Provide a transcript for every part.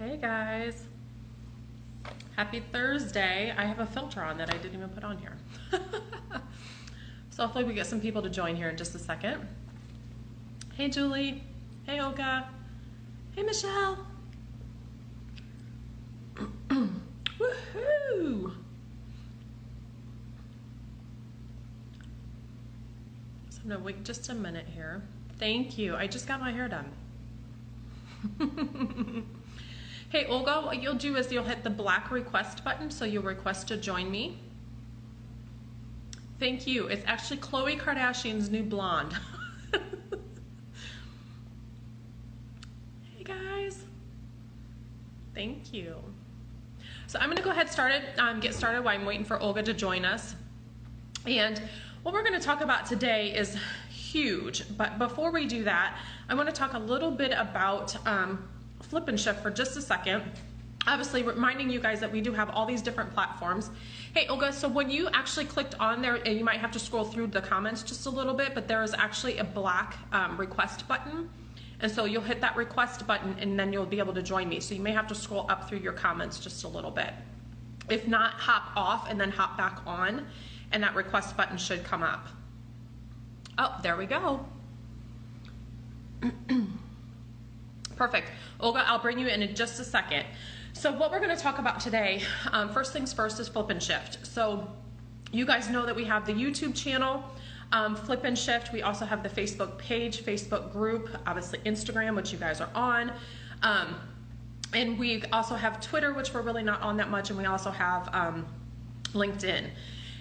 Hey guys, happy Thursday. I have a filter on that I didn't even put on here. So hopefully we get some people to join here in just a second. Hey Julie, hey Olga, hey Michelle. Woohoo! So I'm gonna wait just a minute here. Thank you, I just got my hair done. Hey Olga, what you'll do is you'll hit the black request button, so you'll request to join me. Thank you. It's actually Khloe Kardashian's new blonde. Hey guys. Thank you. So I'm going to go ahead and get started while I'm waiting for Olga to join us. And what we're going to talk about today is huge. But before we do that, I want to talk a little bit about flip and shift for just a second. Obviously reminding you guys that we do have all these different platforms. Hey Olga, so when you actually clicked on there, and you might have to scroll through the comments just a little bit, but there is actually a black request button. And so you'll hit that request button and then you'll be able to join me. So you may have to scroll up through your comments just a little bit. If not, hop off and then hop back on and that request button should come up. Oh, there we go. Perfect. Olga, I'll bring you in just a second. So what we're going to talk about today, first things first, is flip and shift. So you guys know that we have the YouTube channel, Flip and Shift. We also have the Facebook page, Facebook group, obviously Instagram, which you guys are on. And we also have Twitter, which we're really not on that much. And we also have LinkedIn.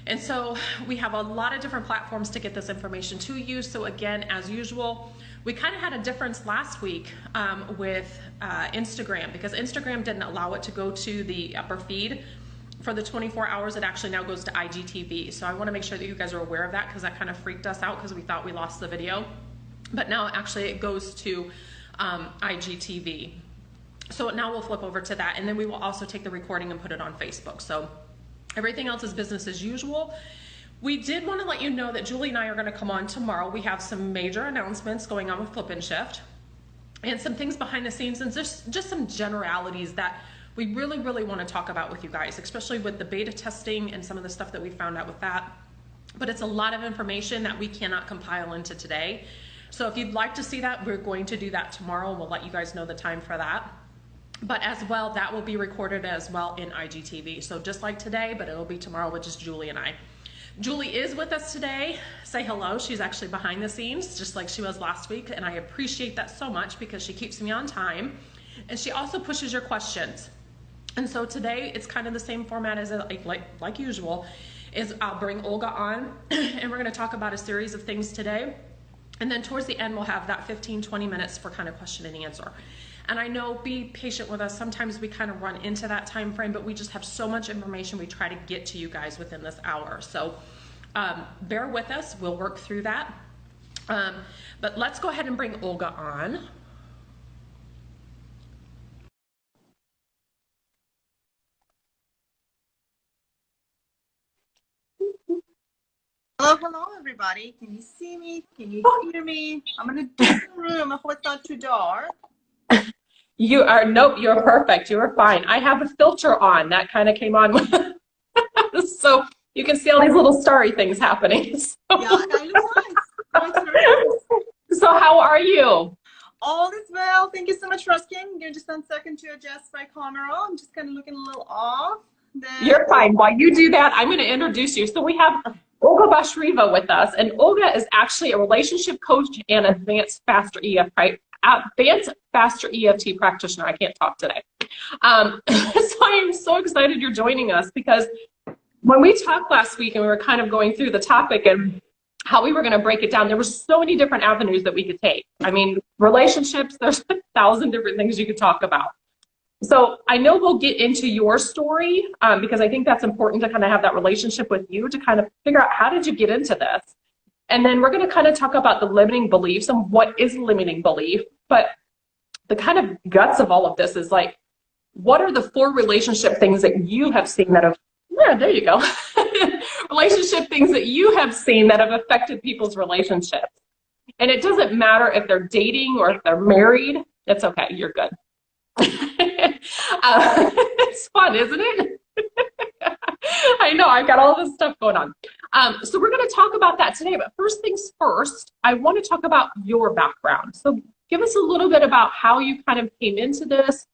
And so we have a lot of different platforms to get this information to you. So again, as usual, we kind of had a difference last week with Instagram, because Instagram didn't allow it to go to the upper feed for the 24 hours. It actually now goes to IGTV. So I want to make sure that you guys are aware of that, because that kind of freaked us out because we thought we lost the video. But now actually it goes to IGTV. So now we'll flip over to that, and then we will also take the recording and put it on Facebook. So everything else is business as usual. We did want to let you know that Julie and I are going to come on tomorrow. We have some major announcements going on with Flip and Shift and some things behind the scenes, and just some generalities that we really want to talk about with you guys, especially with the beta testing and some of the stuff that we found out with that. But it's a lot of information that we cannot compile into today. So if you'd like to see that, we're going to do that tomorrow, and we'll let you guys know the time for that. But as well, that will be recorded as well in IGTV. So just like today, but it'll be tomorrow with just Julie and I. Julie is with us today. Say hello. She's actually behind the scenes, just like she was last week. And I appreciate that so much, because she keeps me on time. And she also pushes your questions. And so today, it's kind of the same format as like usual, is I'll bring Olga on and we're going to talk about a series of things today. And then towards the end, we'll have that 15-20 minutes for kind of question and answer. And I know, be patient with us. Sometimes we kind of run into that time frame, but we just have so much information we try to get to you guys within this hour. So bear with us. We'll work through that. But let's go ahead and bring Olga on. Hello, everybody. Can you see me? Can you hear me? I'm in a different room. I hope it's not too dark. You are, nope, you're perfect. You are fine. I have a filter on that kind of came on. So you can see all these little starry things happening. So. Yeah, I look nice. So how are you? All is well. Thank you so much for asking. Give me just 1 second to adjust my camera. I'm just kind of looking a little off. Then... You're fine. While you do that, I'm going to introduce you. So we have Olga Bashreva with us, and Olga is actually a relationship coach and advanced faster EFT practitioner. I can't talk today. So I am so excited you're joining us, because when we talked last week and we were kind of going through the topic and how we were going to break it down, there were so many different avenues that we could take. I mean, relationships, there's 1,000 different things you could talk about. So I know we'll get into your story because I think that's important to kind of have that relationship with you to kind of figure out, how did you get into this? And then we're going to kind of talk about the limiting beliefs and what is limiting belief. But the kind of guts of all of this is like, what are the 4 relationship things that you have seen that have, yeah, there you go. Relationship things that you have seen that have affected people's relationships. And it doesn't matter if they're dating or if they're married. It's okay. You're good. It's fun, isn't it? I know, I've got all this stuff going on. So we're going to talk about that today, but first things first, I want to talk about your background. So give us a little bit about how you kind of came into this.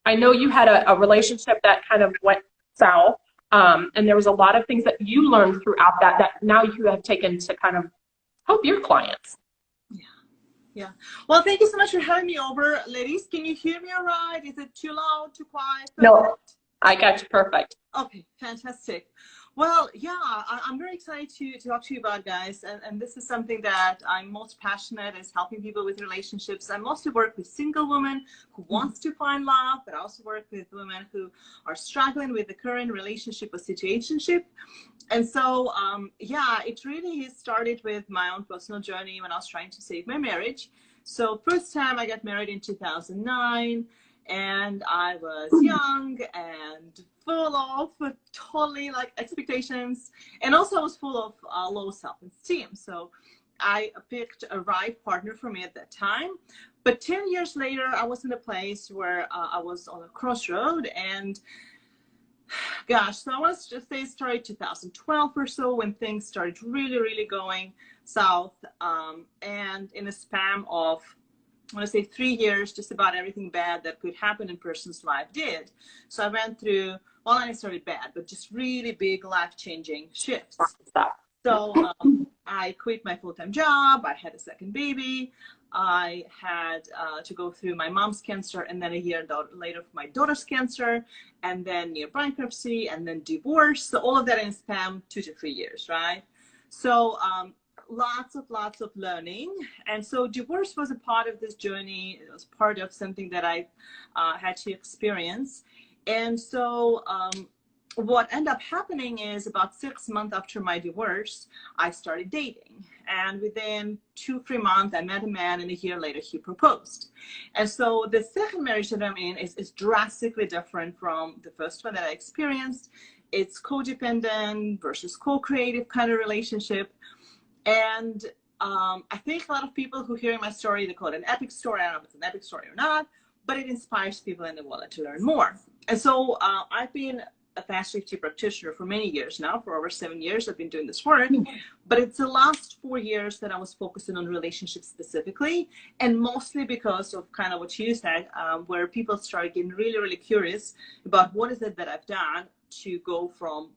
I know you had a relationship that kind of went south, and there was a lot of things that you learned throughout that now you have taken to kind of help your clients. Yeah. Well, thank you so much for having me over, ladies. Can you hear me all right? Is it too loud, too quiet? Perfect? No, I got you perfect. Okay, fantastic. Well, yeah, I'm very excited to talk to you about, guys. And this is something that I'm most passionate is helping people with relationships. I mostly work with single women who wants to find love, but I also work with women who are struggling with the current relationship or situationship. And so, yeah, it really started with my own personal journey when I was trying to save my marriage. So first time I got married in 2009. And I was young and full of totally like expectations, and also I was full of low self-esteem. So I picked a right partner for me at that time. But 10 years later, I was in a place where I was on a crossroad, and gosh, so I was just say started 2012 or so when things started really going south, and in a span of I want to say 3 years, just about everything bad that could happen in a person's life did. So I went through, well, not necessarily bad, but just really big life-changing shifts. So I quit my full-time job. I had a second baby. I had to go through my mom's cancer, and then a year later my daughter's cancer, and then near bankruptcy, and then divorce. So all of that in a span 2 to 3 years, right? So lots of learning. And so divorce was a part of this journey. It was part of something that I had to experience. And so what ended up happening is about 6 months after my divorce, I started dating. And within 2-3 months, I met a man, and a year later he proposed. And so the second marriage that I'm in is drastically different from the first one that I experienced. It's codependent versus co-creative kind of relationship. And I think a lot of people who hearing my story, they call it an epic story. I don't know if it's an epic story or not, but it inspires people in the world to learn more. And so I've been a fast safety practitioner for many years now. For over 7 years, I've been doing this work. But it's the last 4 years that I was focusing on relationships specifically, and mostly because of kind of what you said, where people started getting really curious about what is it that I've done to go from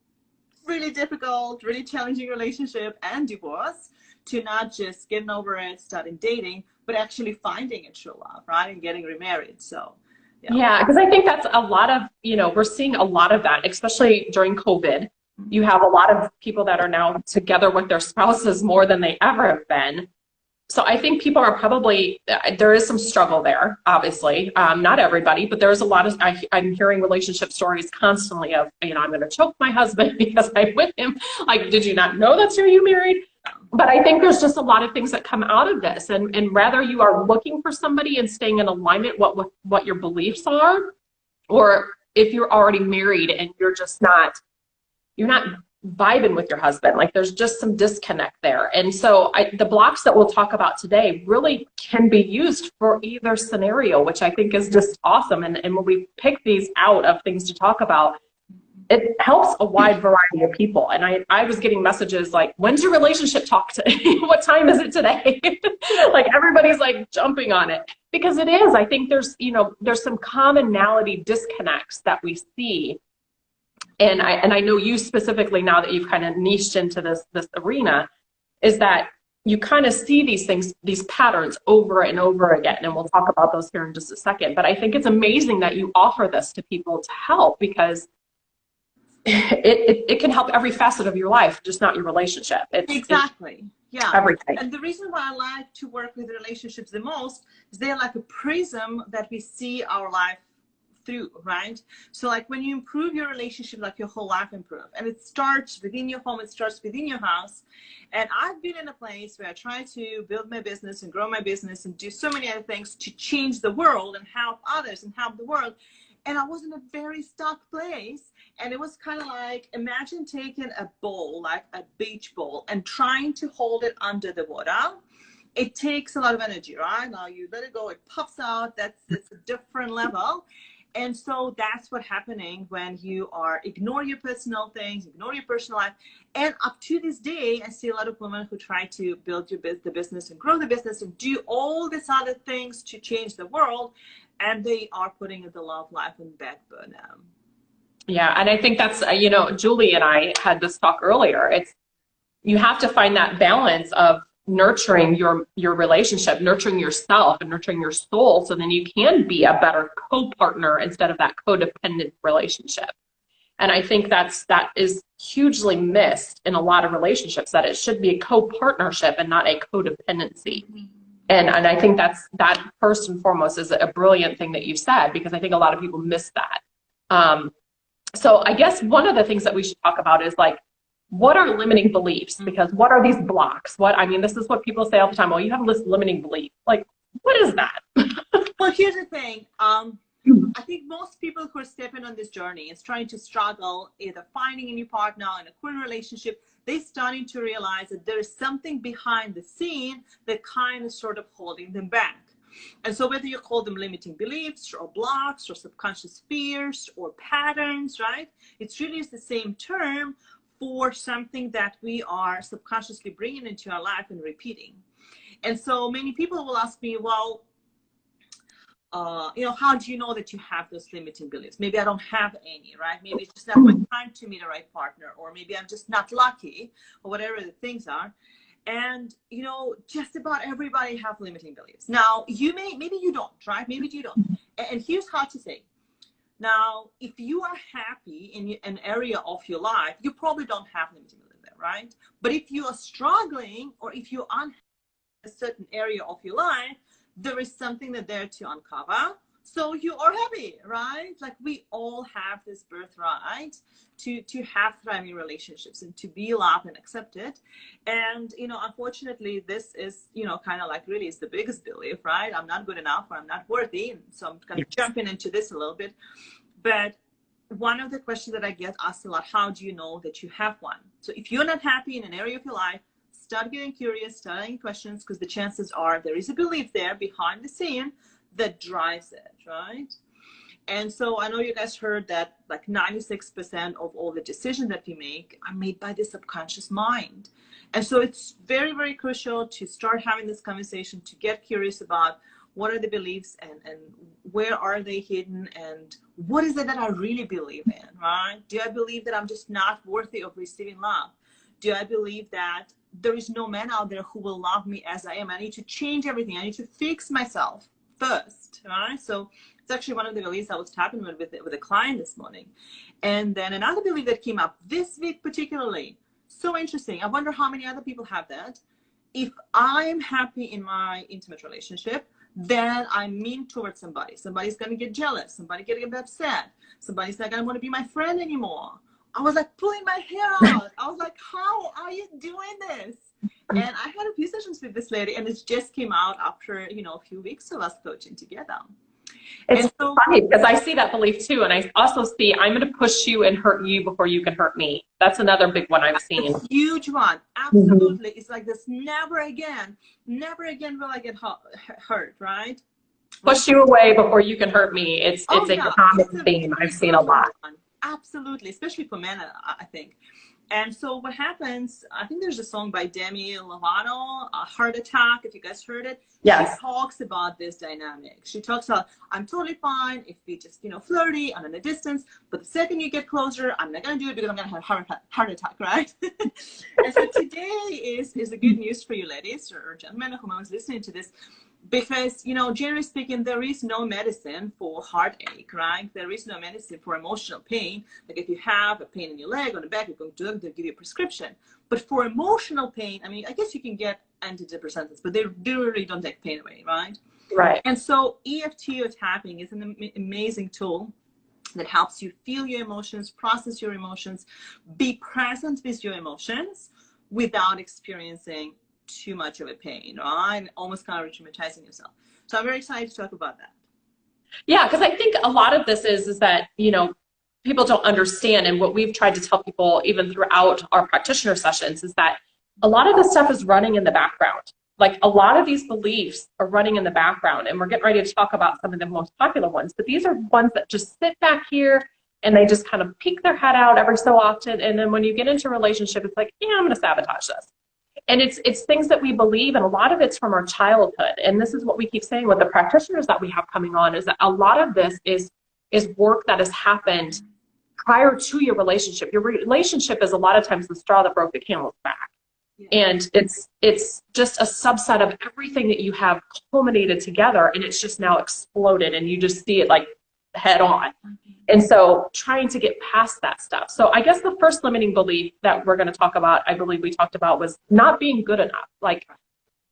really difficult, really challenging relationship and divorce to not just getting over it, starting dating, but actually finding a true love, right? And getting remarried. So, yeah, because I think that's a lot of, we're seeing a lot of that, especially during COVID. You have a lot of people that are now together with their spouses more than they ever have been. So I think people are probably, there is some struggle there, obviously. Not everybody, but there's a lot of, I'm hearing relationship stories constantly of, I'm going to choke my husband because I'm with him. Like, did you not know that's who you married? But I think there's just a lot of things that come out of this. And rather you are looking for somebody and staying in alignment with what your beliefs are, or if you're already married and you're not vibing with your husband, like there's just some disconnect there. And so the blocks that we'll talk about today really can be used for either scenario, which I think is just awesome. And when we pick these out of things to talk about, it helps a wide variety of people. And I was getting messages like, when's your relationship talk today? What time is it today? Like everybody's like jumping on it, because it is. I think there's some commonality disconnects that we see. And I know you specifically, now that you've kind of niched into this arena, is that you kind of see these things, these patterns over and over again. And we'll talk about those here in just a second. But I think it's amazing that you offer this to people to help, because it can help every facet of your life, just not your relationship. Exactly. Yeah. Everything. And the reason why I like to work with relationships the most is they're like a prism that we see our life through, right? So like when you improve your relationship, like your whole life improve. And it starts within your home, it starts within your house. And I've been in a place where I try to build my business and grow my business and do so many other things to change the world and help others and help the world. And I was in a very stuck place. And it was kind of like, imagine taking a bowl, like a beach bowl, and trying to hold it under the water. It takes a lot of energy, right? Now you let it go, it pops out. That's a different level. And so that's what's happening when you are ignore your personal things, ignore your personal life. And up to this day, I see a lot of women who try to build the business and grow the business and do all these other things to change the world. And they are putting the love life on the back burner. Yeah. And I think that's, you know, Julie and I had this talk earlier. It's, you have to find that balance of nurturing your relationship, nurturing yourself and nurturing your soul, so then you can be a better co-partner instead of that codependent relationship. And I think that is hugely missed in a lot of relationships, that it should be a co-partnership and not a codependency. And I think that first and foremost is a brilliant thing that you said, because I think a lot of people miss that. So I guess one of the things that we should talk about is like, what are limiting beliefs? Because what are these blocks? This is what people say all the time. Oh, you have this limiting belief. Like, what is that? Well, here's the thing. I think most people who are stepping on this journey is trying to struggle, either finding a new partner in a current relationship, they're starting to realize that there is something behind the scene that kind of sort of holding them back. And so whether you call them limiting beliefs or blocks or subconscious fears or patterns, right? It's really the same term for something that we are subconsciously bringing into our life and repeating. And so many people will ask me, well, how do you know that you have those limiting beliefs? Maybe I don't have any, right? Maybe it's just not my time to meet a right partner, or maybe I'm just not lucky, or whatever the things are. And, just about everybody have limiting beliefs. Now, maybe you don't, right? Maybe you don't. And here's how to say. Now, if you are happy in an area of your life, you probably don't have limiting beliefs there, right? But if you are struggling, or if you're unhappy in a certain area of your life, there is something there to uncover. So you are happy, right? Like, we all have this birthright to have thriving relationships and to be loved and accepted. And, unfortunately, this is, kind of like really is the biggest belief, right? I'm not good enough, or I'm not worthy. And so I'm kind of jumping into this a little bit. But one of the questions that I get asked a lot, how do you know that you have one? So if you're not happy in an area of your life, start getting curious, start asking questions, because the chances are there is a belief there behind the scene that drives it, right? And so I know you guys heard that like 96% of all the decisions that we make are made by the subconscious mind. And so it's very, very crucial to start having this conversation, to get curious about what are the beliefs and where are they hidden, and what is it that I really believe in, right? Do I believe that I'm just not worthy of receiving love? Do I believe that there is no man out there who will love me as I am? I need to change everything. I need to fix myself first, right? So it's actually one of the beliefs I was talking with a client this morning. And then another belief that came up this week particularly, so interesting. I wonder how many other people have that. If I'm happy in my intimate relationship, then I'm mean towards somebody. Somebody's going to get jealous. Somebody's going to get upset. Somebody's not going to want to be my friend anymore. I was like pulling my hair out. I was like, how are you doing this? And I had a few sessions with this lady, and it just came out after, a few weeks of us coaching together. It's so funny because I see that belief too. And I also see, I'm going to push you and hurt you before you can hurt me. That's another big one I've seen. A huge one. Absolutely. It's like this, never again will I get hurt, right? Push you away before you can hurt me. It's a common theme I've seen a lot. Absolutely. Especially for men, I think. And so what happens, I think there's a song by Demi Lovato, Heart Attack, if you guys heard it. Yes. She talks about this dynamic. She talks about, I'm totally fine if we just, flirty, I'm in a distance, but the second you get closer, I'm not going to do it because I'm going to have a heart attack, right? And so today is the good news for you ladies or gentlemen, whoever's listening to this. Because, generally speaking, there is no medicine for heartache, right? There is no medicine for emotional pain. Like if you have a pain in your leg or the back, you're going to give you a prescription. But for emotional pain, I guess you can get antidepressants, but they really don't take pain away, right? Right. And so EFT or tapping is an amazing tool that helps you feel your emotions, process your emotions, be present with your emotions without experiencing too much of a pain, right? And almost kind of traumatizing yourself. So I'm very excited to talk about that. Yeah, because I think a lot of this is that, people don't understand, and what we've tried to tell people even throughout our practitioner sessions is that a lot of this stuff is running in the background. like a lot of these beliefs are running in the background, and we're getting ready to talk about some of the most popular ones, but these are ones that just sit back here and they just kind of peek their head out every so often. And then when you get into a relationship, it's like, yeah, I'm going to sabotage this. And it's things that we believe, and a lot of it's from our childhood. And this is what we keep saying with the practitioners that we have coming on, is that a lot of this is work that has happened prior to your relationship. Your relationship is a lot of times the straw that broke the camel's back. And it's just a subset of everything that you have culminated together, and it's just now exploded, and you just see it like head on. And so trying to get past that stuff. So I guess the first limiting belief that we're going to talk about, I believe we talked about, was not being good enough. Like,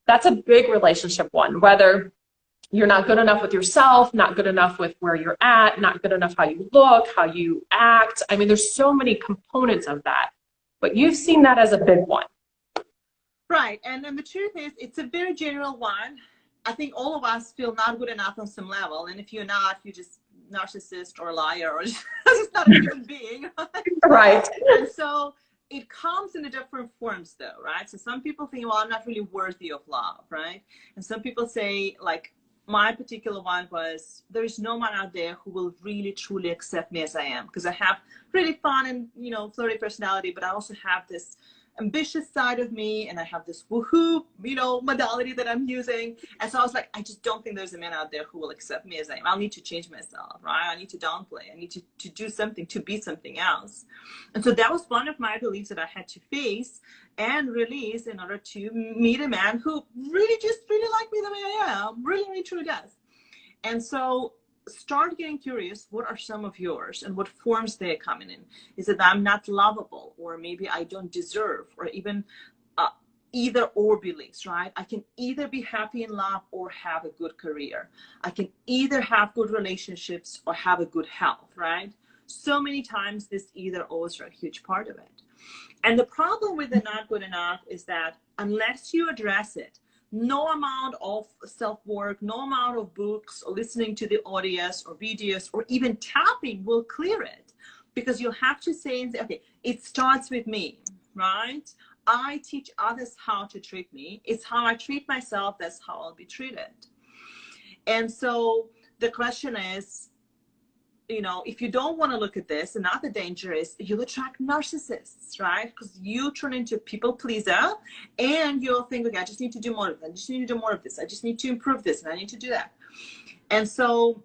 that's a big relationship one, whether you're not good enough with yourself, not good enough with where you're at, not good enough how you look, how you act. I mean, there's so many components of that, but you've seen that as a big one. Right. And then the truth is, it's a very general one. I think all of us feel not good enough on some level. And if you're not, you're just narcissist or a liar or just not a human being. Right. And so it comes in the different forms though, right? So some people think, well, I'm not really worthy of love, right? And some people say, like, my particular one was, there's no one out there who will really truly accept me as I am, because I have really fun and, you know, flirty personality, but I also have this ambitious side of me, and I have this woohoo, you know, modality that I'm using. And so I was like, I just don't think there's a man out there who will accept me as I am. I'll need to change myself, right? I need to downplay. I need to do something, to be something else. And so that was one of my beliefs that I had to face and release in order to meet a man who really just really liked me the way I am, really, really truly does. And so start getting curious, what are some of yours and what forms they're coming in? Is it that I'm not lovable, or maybe I don't deserve, or even either or beliefs, right? I can either be happy in love or have a good career. I can either have good relationships or have a good health, right? So many times this either ors are a huge part of it. And the problem with the not good enough is that unless you address it, no amount of self-work, no amount of books or listening to the audios or videos or even tapping will clear it, because you'll have to say, okay, it starts with me, right? I teach others how to treat me. It's how I treat myself, that's how I'll be treated. And so the question is, you know, if you don't want to look at this, another danger is you'll attract narcissists, right? Because you turn into a people pleaser, and you'll think, okay, I just need to do more of this. I just need to do more of this. I just need to improve this, and I need to do that. And so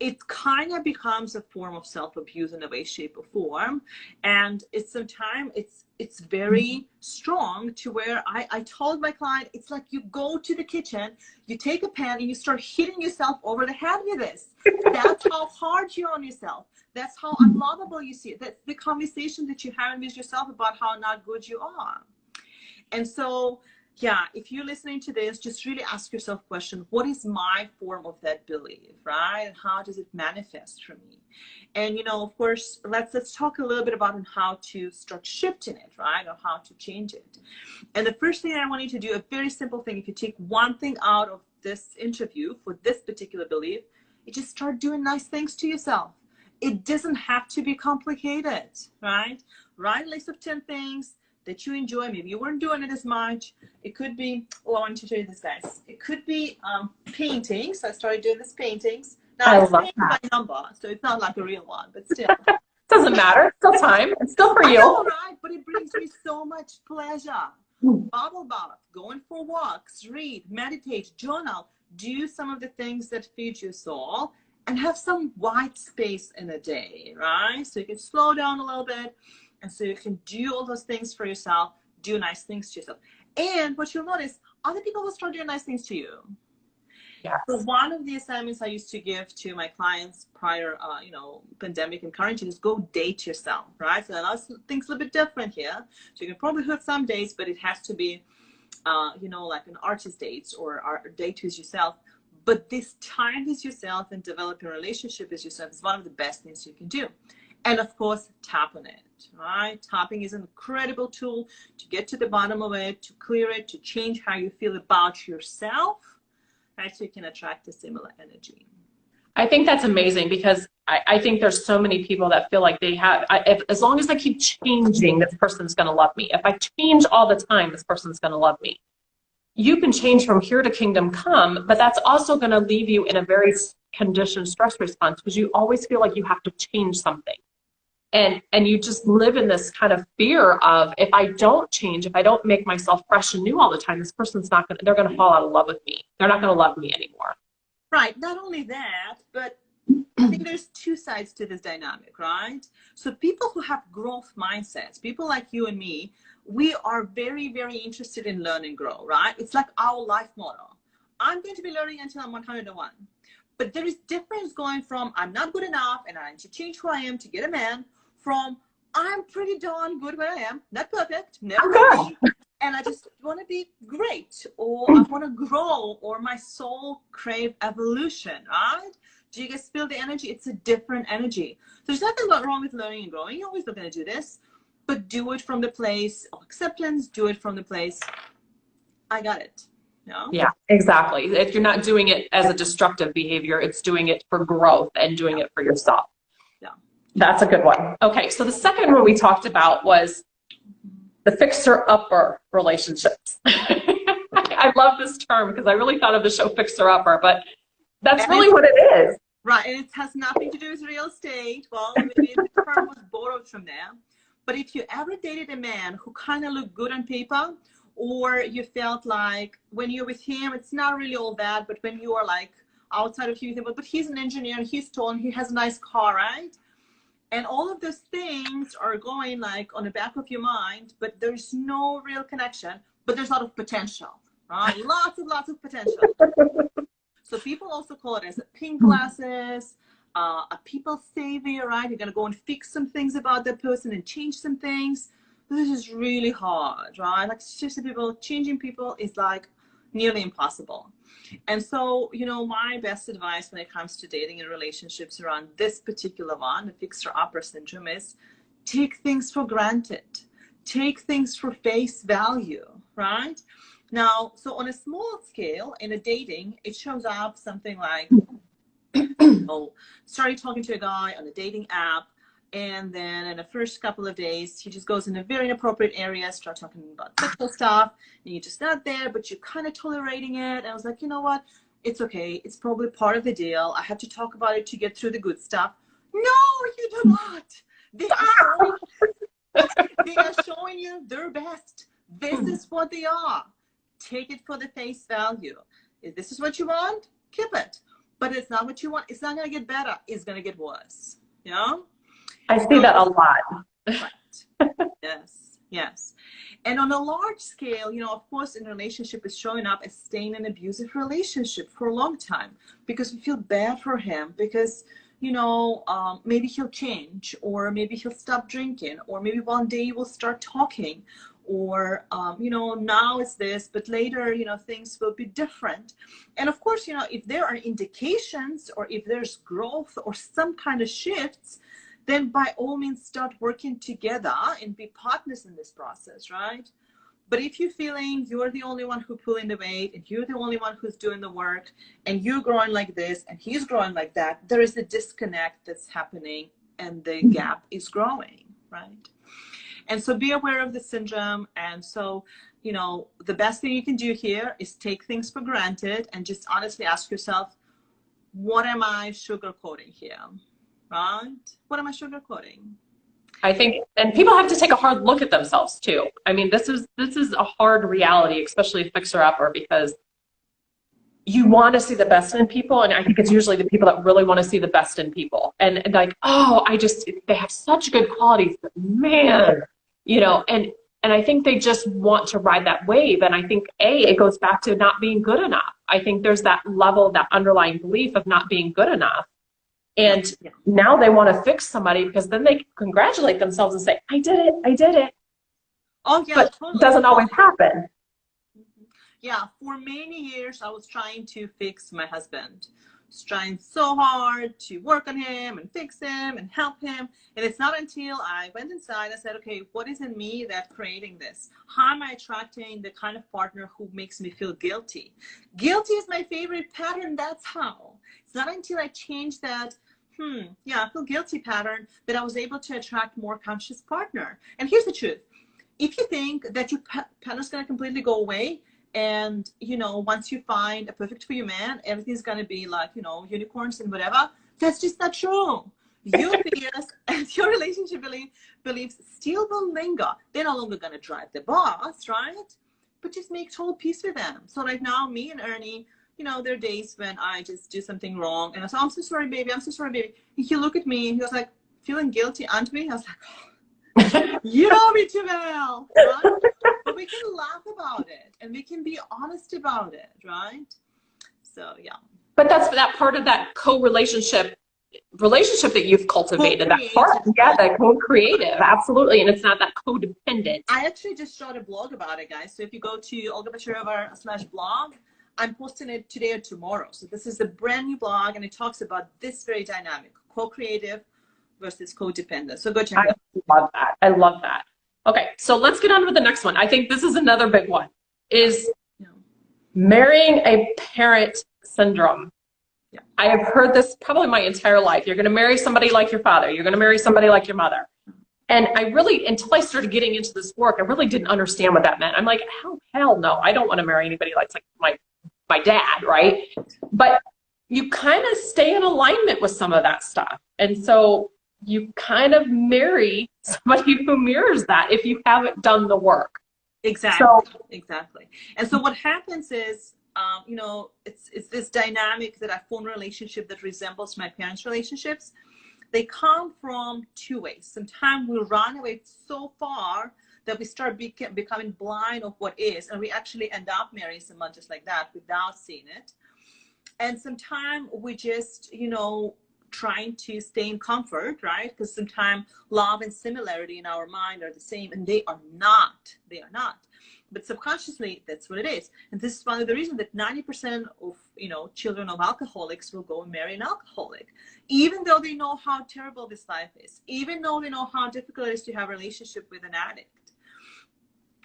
it kind of becomes a form of self-abuse in a way, shape, or form. And it's sometimes it's very strong, to where I told my client, it's like you go to the kitchen, you take a pan and you start hitting yourself over the head with this. That's how hard you're on yourself. That's how unlovable you see it. That's the conversation that you're having with yourself about how not good you are. And so, yeah, if you're listening to this, just really ask yourself a question: what is my form of that belief, right? And how does it manifest for me? And, you know, of course, let's talk a little bit about how to start shifting it, right? Or how to change it. And the first thing I want you to do, a very simple thing, if you take one thing out of this interview for this particular belief, you just start doing nice things to yourself. It doesn't have to be complicated, right? Write a list of 10 things that you enjoy. Maybe you weren't doing it as much. It could be, oh, I want to show you this, guys. It could be paintings. So I started doing this paintings. Now, it's painted by number, so it's not like a real one, but still. Doesn't matter. It's still time. It's still for you. I know, right? But it brings me so much pleasure. Bubble bath, going for walks, read, meditate, journal, do some of the things that feed your soul, and have some white space in a day, right? So you can slow down a little bit, and so you can do all those things for yourself, do nice things to yourself. And what you'll notice, other people will start doing nice things to you. Yes. So one of the assignments I used to give to my clients prior, you know, pandemic and quarantine is go date yourself, right? So things a little bit different here. So you can probably have some dates, but it has to be, you know, like an artist dates or a date with yourself. But this time with yourself and developing a relationship with yourself is one of the best things you can do. And of course, tap on it, right? Tapping is an incredible tool to get to the bottom of it, to clear it, to change how you feel about yourself, right? So you can attract a similar energy. I think that's amazing, because I think there's so many people that feel like they have, as long as I keep changing, this person's going to love me. If I change all the time, this person's going to love me. you can change from here to kingdom come, but that's also going to leave you in a very conditioned stress response because you always feel like you have to change something. And you just live in this kind of fear of, if I don't change, if I don't make myself fresh and new all the time, this person's not going to, they're going to fall out of love with me. They're not going to love me anymore. Right. Not only that, but I think there's two sides to this dynamic, right? So people who have growth mindsets, people like you and me, we are very, very interested in learn and grow, right? It's like our life motto. I'm going to be learning until I'm 101. But there is difference going from I'm not good enough and I need to change who I am to get a man, from I'm pretty darn good where I am, not perfect, never perfect, and I just want to be great, or I want to grow, or my soul crave evolution, right? Do you guys feel the energy? It's a different energy. There's nothing wrong with learning and growing. You're always going to do this, but do it from the place of acceptance. Do it from the place, I got it. No? Yeah, exactly. If you're not doing it as a destructive behavior, it's doing it for growth and doing it for yourself. Yeah. That's a good one. Okay, so the second one we talked about was the fixer-upper relationships. I love this term because I really thought of the show Fixer-Upper, but that's really what it is. Right, and it has nothing to do with real estate. Well, maybe the term was borrowed from there. But if you ever dated a man who kind of looked good on paper, or you felt like when you're with him, it's not really all bad, but when you are like outside of him, but he's an engineer, and he's tall, and he has a nice car, right? And all of those things are going like on the back of your mind, but there's no real connection, but there's a lot of potential, right? Lots of potential. So people also call it as a pink glasses, a people savior, right? You're going to go and fix some things about that person and change some things. This is really hard, right? Like seriously, changing people is like nearly impossible. And so, you know, my best advice when it comes to dating and relationships around this particular one, the fixer-upper syndrome, is take things for granted. Take things for face value, right? Now, so on a small scale, in a dating, it shows up something like, oh, started talking to a guy on a dating app, and then in the first couple of days, he just goes in a very inappropriate area, start talking about sexual stuff, and you're just not there, but you're kind of tolerating it. And I was like, you know what? It's okay. It's probably part of the deal. I have to talk about it to get through the good stuff. No, you do not. They are showing you their best. This is what they are. Take it for the face value. If this is what you want, keep it. But it's not what you want. It's not going to get better. It's going to get worse. You know? I see that a lot. Right. Yes, yes. And on a large scale, you know, of course, in a relationship is showing up as staying in an abusive relationship for a long time because we feel bad for him because, you know, maybe he'll change, or maybe he'll stop drinking, or maybe one day we'll start talking, or, you know, now it's this, but later, you know, things will be different. And of course, you know, if there are indications or if there's growth or some kind of shifts, then by all means start working together and be partners in this process, right? But if you're feeling you're the only one who's pulling the weight and you're the only one who's doing the work and you're growing like this and he's growing like that, there is a disconnect that's happening and the gap is growing, right? And so be aware of the syndrome. And so, you know, the best thing you can do here is take things for granted and just honestly ask yourself, what am I sugarcoating here? Right? What am I sugarcoating? I think, and people have to take a hard look at themselves too. I mean, this is a hard reality, especially fixer-upper, because you want to see the best in people, and I think it's usually the people that really want to see the best in people. And like, oh, they have such good qualities, but man, you know, and I think they just want to ride that wave. And I think it goes back to not being good enough. I think there's that level, that underlying belief of not being good enough. And now they want to fix somebody because then they congratulate themselves and say, I did it. Oh, yeah, but totally. It doesn't always happen. Yeah, for many years, I was trying to fix my husband. I was trying so hard to work on him and fix him and help him. And it's not until I went inside, I said, okay, what is in me that's creating this? How am I attracting the kind of partner who makes me feel guilty? Guilty is my favorite pattern. That's how. It's not until I changed that, I feel guilty pattern, that I was able to attract more conscious partner. And here's the truth. If you think that your pattern's going to completely go away, And, you know, once you find a perfect for you man, everything's going to be like, you know, unicorns and whatever. That's just not true. Your fears and your relationship beliefs still will linger. They're no longer going to drive the bus, right? But just make total peace with them. So like now, me and Ernie, you know, there are days when I just do something wrong. And I say, I'm so sorry, baby. I'm so sorry, baby. And he looked at me and he was like, feeling guilty, aren't we? I was like, oh, you know me too well, right? But we can laugh about it and we can be honest about it, right? So, yeah. But that's that part of that relationship that you've cultivated, that part, yeah, that co-creative, absolutely. And it's not that codependent. I actually just wrote a blog about it, guys. So if you go to olgafixerupper.com/blog, I'm posting it today or tomorrow. So this is a brand new blog and it talks about this very dynamic, co-creative versus codependent. So go check it out. I love that. I love that. Okay, so let's get on with the next one. I think this is another big one, is marrying a parent syndrome. Yeah. I have heard this probably my entire life. You're going to marry somebody like your father. You're going to marry somebody like your mother. And I really, until I started getting into this work, I really didn't understand what that meant. I'm like, hell no, I don't want to marry anybody like my dad, right? But you kind of stay in alignment with some of that stuff. And so you kind of marry somebody who mirrors that if you haven't done the work. Exactly. So, exactly. And so what happens is, you know, it's this dynamic that I form a relationship that resembles my parents' relationships. They come from two ways. Sometimes we run away so far that we start becoming blind of what is, and we actually end up marrying someone just like that without seeing it. And sometimes we just, you know, trying to stay in comfort, right? Because sometimes love and similarity in our mind are the same, and they are not. They are not. But subconsciously, that's what it is. And this is one of the reasons that 90% of, you know, children of alcoholics will go and marry an alcoholic, even though they know how terrible this life is, even though they know how difficult it is to have a relationship with an addict.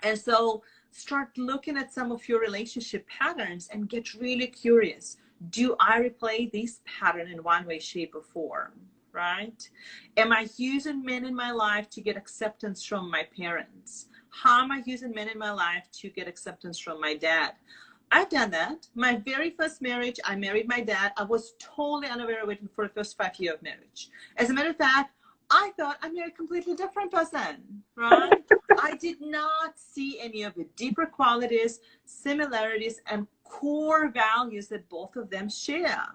And so start looking at some of your relationship patterns and get really curious. Do I replay this pattern in one way, shape, or form, right? Am I using men in my life to get acceptance from my parents? How am I using men in my life to get acceptance from my dad? I've done that. My very first marriage, I married my dad. I was totally unaware of it for the first 5 years of marriage. As a matter of fact, I thought I married a completely different person, right? I did not see any of the deeper qualities, similarities, and core values that both of them share.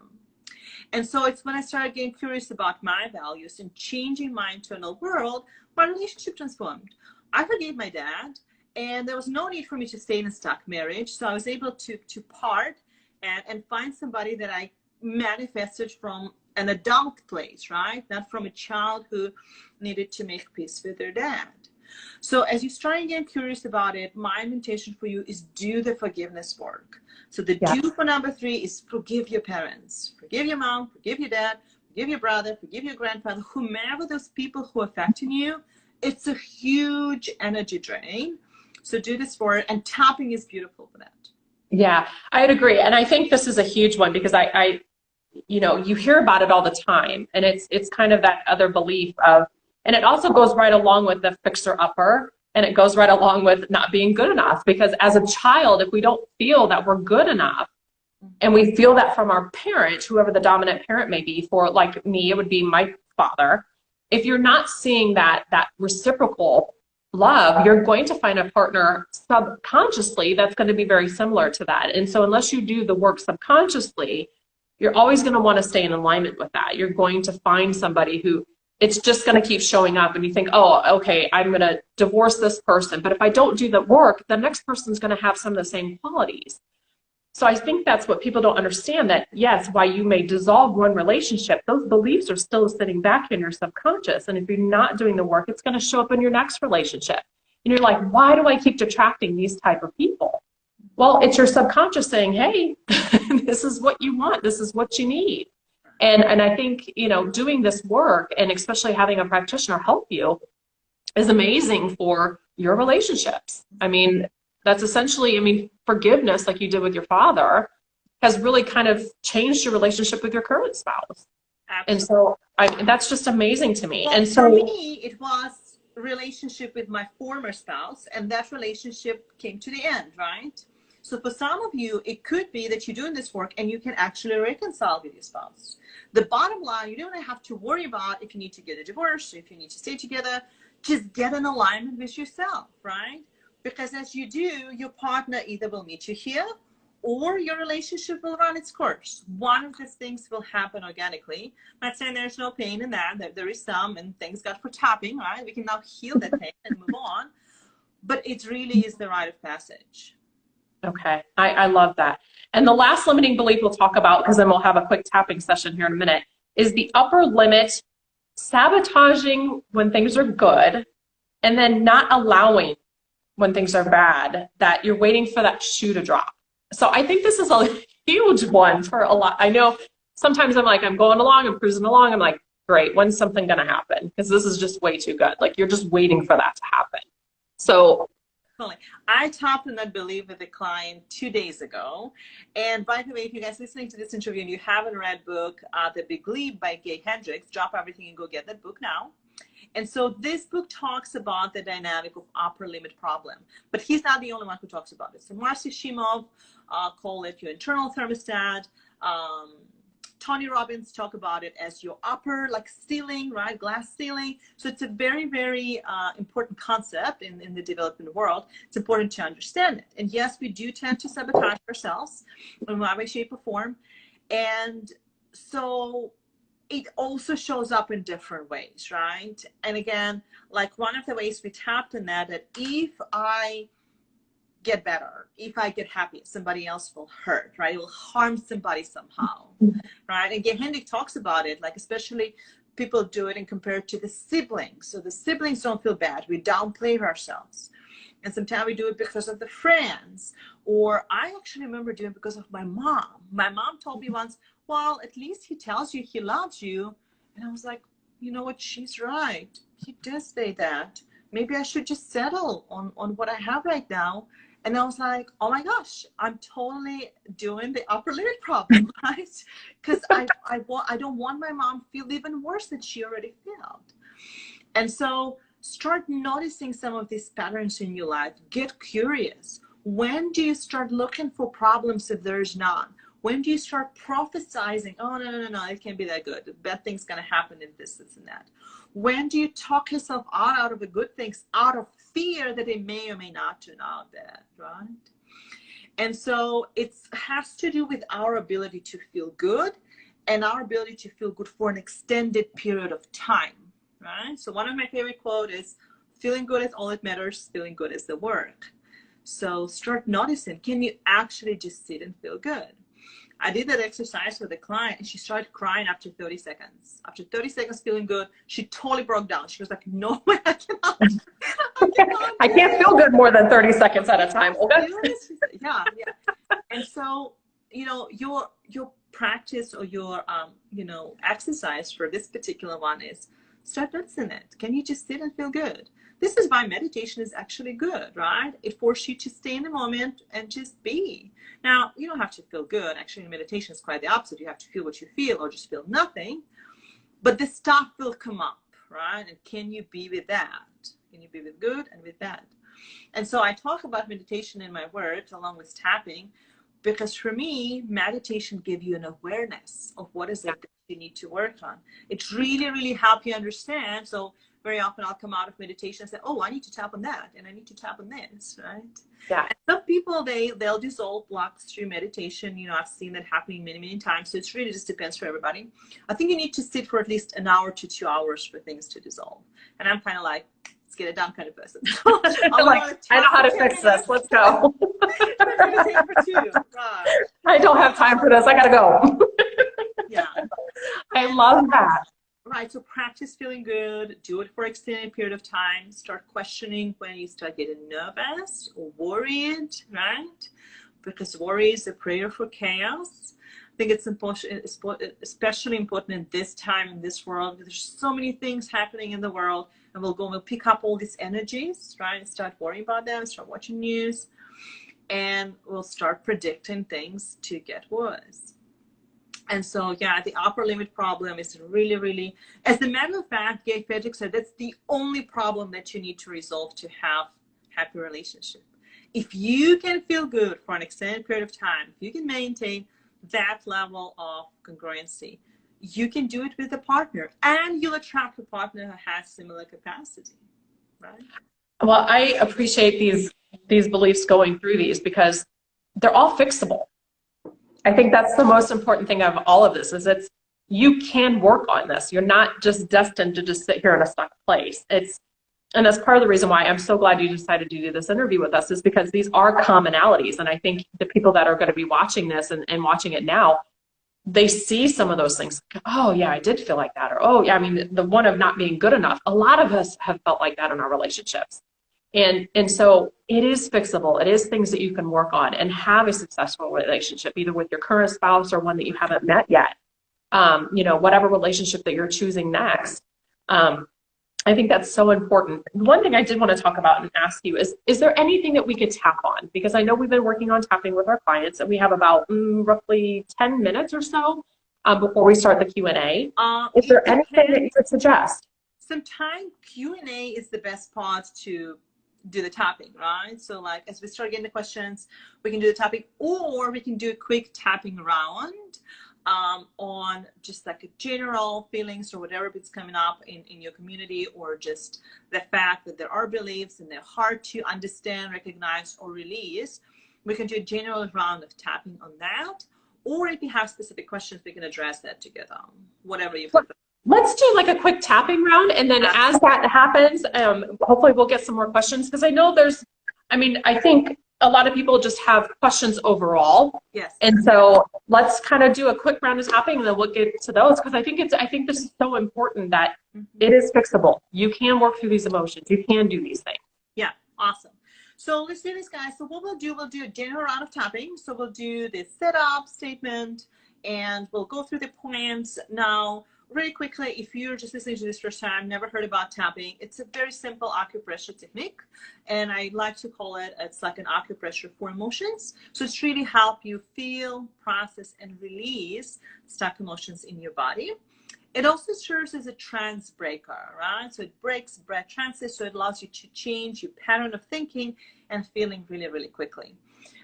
And so it's when I started getting curious about my values and changing my internal world, my relationship transformed. I forgave my dad, and there was no need for me to stay in a stuck marriage. So I was able to part and find somebody that I manifested from an adult place, right? Not from a child who needed to make peace with their dad. So as you start getting curious about it, my invitation for you is do the forgiveness work. So the do for number 3 is forgive your parents. Forgive your mom, forgive your dad, forgive your brother, forgive your grandfather, whomever those people who are affecting you. It's a huge energy drain. So do this work, and tapping is beautiful for that. yeah, I'd agree. And I think this is a huge one because I you know, you hear about it all the time, and it's kind of that other belief of, and it also goes right along with the fixer-upper, and it goes right along with not being good enough, because as a child, if we don't feel that we're good enough, and we feel that from our parent, whoever the dominant parent may be, for like me, it would be my father. If you're not seeing that reciprocal love, you're going to find a partner subconsciously that's going to be very similar to that. And so unless you do the work subconsciously, you're always going to want to stay in alignment with that. You're going to find somebody who it's just going to keep showing up, and you think, oh, okay, I'm going to divorce this person. But if I don't do the work, the next person's going to have some of the same qualities. So I think that's what people don't understand, that yes, while you may dissolve one relationship, those beliefs are still sitting back in your subconscious. And if you're not doing the work, it's going to show up in your next relationship. And you're like, why do I keep attracting these type of people? Well, it's your subconscious saying, hey, this is what you want. This is what you need. And I think, you know, doing this work, and especially having a practitioner help you, is amazing for your relationships. I mean, that's essentially, I mean, forgiveness, like you did with your father, has really kind of changed your relationship with your current spouse. Absolutely. And so that's just amazing to me. Well, and so for me, it was a relationship with my former spouse, and that relationship came to the end, right? So for some of you, it could be that you're doing this work and you can actually reconcile with your spouse. The bottom line, you don't have to worry about if you need to get a divorce, or if you need to stay together. Just get in alignment with yourself, right? Because as you do, your partner either will meet you here or your relationship will run its course. One of these things will happen organically. I'm not saying there's no pain in that. There is some, and thanks God for tapping, right? We can now heal that pain and move on. But it really is the rite of passage. Okay, I love that. And the last limiting belief we'll talk about, because then we'll have a quick tapping session here in a minute, is the upper limit, sabotaging when things are good, and then not allowing when things are bad, that you're waiting for that shoe to drop. So I think this is a huge one for a lot. I know sometimes I'm like, I'm going along, I'm cruising along. I'm like, great, when's something going to happen? Because this is just way too good. Like, you're just waiting for that to happen. So I tapped on that belief with a client 2 days ago. And by the way, if you guys listening to this interview and you haven't read book, The Big Leap by Gay Hendricks, drop everything and go get that book now. And so this book talks about the dynamic of upper limit problem, but he's not the only one who talks about it. So Marcy Shimoff call it your internal thermostat. Tony Robbins talk about it as your upper, like ceiling, right? Glass ceiling. So it's a very, very important concept in the developing world. It's important to understand it. And yes, we do tend to sabotage ourselves in one way, shape, or form. And so it also shows up in different ways, right? And again, like one of the ways we tapped in that if I get better, if I get happy, somebody else will hurt, right? It will harm somebody somehow, right? And Gay Hendricks talks about it, like especially people do it and compare it to the siblings. So the siblings don't feel bad. We downplay ourselves. And sometimes we do it because of the friends. Or I actually remember doing it because of my mom. My mom told me once, well, at least he tells you he loves you. And I was like, you know what? She's right. He does say that. Maybe I should just settle on what I have right now. And I was like, oh my gosh, I'm totally doing the upper limit problem, right? Because I don't want my mom to feel even worse than she already felt. And so start noticing some of these patterns in your life. Get curious. When do you start looking for problems if there's none? When do you start prophesizing, oh, no, it can't be that good. Bad things going to happen in this and that. When do you talk yourself out of the good things, out of fear that they may or may not turn out bad, right? And so it has to do with our ability to feel good and our ability to feel good for an extended period of time, right? So one of my favorite quotes is, feeling good is all that matters, feeling good is the work. So start noticing, can you actually just sit and feel good? I did that exercise with a client and she started crying after 30 seconds. After 30 seconds feeling good, she totally broke down. She was like, no way, I cannot. I can't feel good more than 30 seconds at a time. Olga. Yeah. And so, you know, your practice or your, exercise for this particular one is start noticing it. Can you just sit and feel good? This is why meditation is actually good, right? It forces you to stay in the moment and just be. Now, you don't have to feel good. Actually, meditation is quite the opposite. You have to feel what you feel or just feel nothing. But the stuff will come up, right? And can you be with that? Can you be with good and with bad? And so I talk about meditation in my work along with tapping, because for me, meditation gives you an awareness of what is it that you need to work on. It really, really helps you understand. So very often I'll come out of meditation and say, oh, I need to tap on that and I need to tap on this, right? Yeah. And some people, they'll dissolve blocks through meditation. You know, I've seen that happening many, many times. So it really just depends for everybody. I think you need to sit for at least an hour to 2 hours for things to dissolve. And I'm kind of like, let's get it done kind of person. I know how to fix this. Let's go. I don't have time for this. I gotta go. Yeah. I love that. Right, so practice feeling good, do it for an extended period of time, start questioning when you start getting nervous or worried, right? Because worry is a prayer for chaos. I think it's important, especially important in this time, in this world, because there's so many ththings happening in the world, and we'll pick up all these energies, right, and start worrying about them, start watching news, and we'll start predicting things to get worse. And so, yeah, the upper limit problem is really, really, as a matter of fact, Gay Hendricks said, that's the only problem that you need to resolve to have happy relationship. If you can feel good for an extended period of time, if you can maintain that level of congruency, you can do it with a partner, and you'll attract a partner who has similar capacity, right? Well, I appreciate these beliefs going through these because they're all fixable. I think that's the most important thing of all of this is you can work on this. You're not just destined to just sit here in a stuck place. And that's part of the reason why I'm so glad you decided to do this interview with us, is because these are commonalities. And I think the people that are going to be watching this and watching it now, they see some of those things. Oh yeah, I did feel like that. Or, oh yeah, I mean, the one of not being good enough. A lot of us have felt like that in our relationships. And so it is fixable. It is things that you can work on and have a successful relationship, either with your current spouse or one that you haven't met yet. Whatever relationship that you're choosing next. I think that's so important. One thing I did want to talk about and ask you is there anything that we could tap on? Because I know we've been working on tapping with our clients, and we have about roughly 10 minutes or so before we start the Q&A. Is there anything that you would suggest? Sometimes Q&A is the best part to do the tapping, right? So like as we start getting the questions, we can do the tapping, or we can do a quick tapping round on just like a general feelings or whatever it's coming up in your community, or just the fact that there are beliefs and they're hard to understand, recognize, or release. We can do a general round of tapping on that, or if you have specific questions, we can address that together, whatever you prefer. Let's do like a quick tapping round, and then as that happens, hopefully we'll get some more questions, because I know I think a lot of people just have questions overall. Yes. And so let's kind of do a quick round of tapping, and then we'll get to those, because I think this is so important that it is fixable. You can work through these emotions. You can do these things. Yeah, awesome. So let's do this, guys. So what we'll do a general round of tapping. So we'll do the setup statement, and we'll go through the points. Now, really quickly, if you're just listening to this first time, never heard about tapping, it's a very simple acupressure technique. And I like to call it's like an acupressure for emotions. So it's really help you feel, process, and release stuck emotions in your body. It also serves as a trance breaker, right? So it breaks breath trances, so it allows you to change your pattern of thinking and feeling really, really quickly.